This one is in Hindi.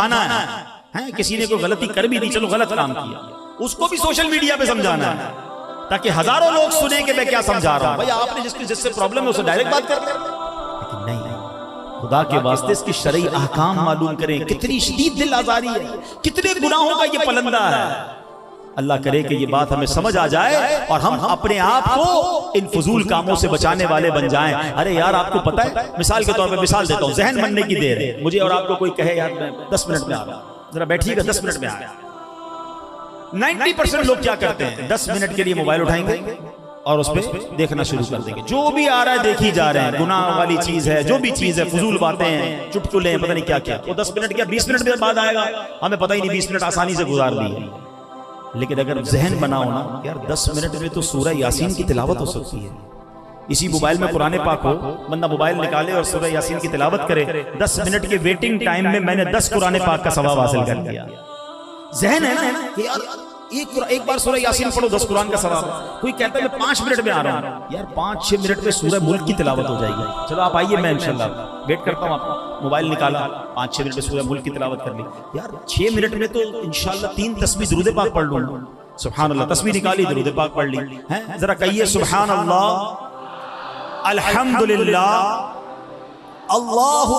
आना है, किसी ने कोई गलती कर भी दी, चलो गलत काम किया, उसको भी सोशल मीडिया पे समझाना है ताकि हजारों लोग सुने कि मैं क्या समझा रहा हूं। भाई आपने जिससे प्रॉब्लम है उससे डायरेक्ट बात कर, लेकिन नहीं, खुदा के वास्ते इसकी शरई अहकाम मालूम करें। कितनी शदीद दिल आजारी है, कितने गुनाहों का ये पलंदा है। अल्लाह करे कि ये बात हमें समझ आ जाए और हम अपने आप को इन फजूल कामों से बचाने वाले बन जाएं। अरे यार आपको पता है, मिसाल के तौर पे मिसाल देता हूं, जहन बनने की देर है, मुझे और आपको कोई कहे यार मैं 10 मिनट में आ रहा हूं, जरा बैठिएगा 10 मिनट में आ रहा। 90% लोग क्या करते हैं, 10 मिनट के लिए मोबाइल उठाएंगे और उस पर देखना शुरू कर देंगे। जो भी आ रहा है देखी जा रहे हैं, गुनाह वाली चीज है, जो भी चीज है, फजूल बातें हैं, चुटकुले हैं, पता नहीं क्या क्या। वो 10 मिनट क्या 20 मिनट बाद आएगा, हमें पता ही नहीं 20 मिनट आसानी से गुजार दिए। लेकिन अगर जहन बनाओ ना यार, 10 मिनट में तो सूरह यासीन की तिलावत हो सकती है। इसी मोबाइल में कुरान पाक हो, बंदा मोबाइल निकाले और सूरह यासीन की तिलावत करे, 10 मिनट के वेटिंग टाइम में मैंने 10 कुरान पाक का सवाब हासिल कर लिया। जहन है ना कि यार एक बार सूरह यासीन पढ़ो 10 कुरान का सवाब। कोई कहता है मैं 5 मिनट में आ रहा हूँ, यार 5-6 मिनट में सूरह मुल्क की तिलावत हो जाएगी। चलो आप आइए, मैं इंशाल्लाह वेट करता हूँ आपका। मोबाइल निकाला, 5-6 मिनट में सूरह मुल्क की तिलावत कर ली। यार 6 मिनट में तो इंशाल्लाह 3 तस्बीह दुरूद पाक पढ़ लूंगा। सुभान अल्लाह, तस्बीह निकाली, दुरूद पाक पढ़ ली है। जरा कहिए सुभान अल्लाह, अल्हम्दुलिल्लाह, अल्लाहु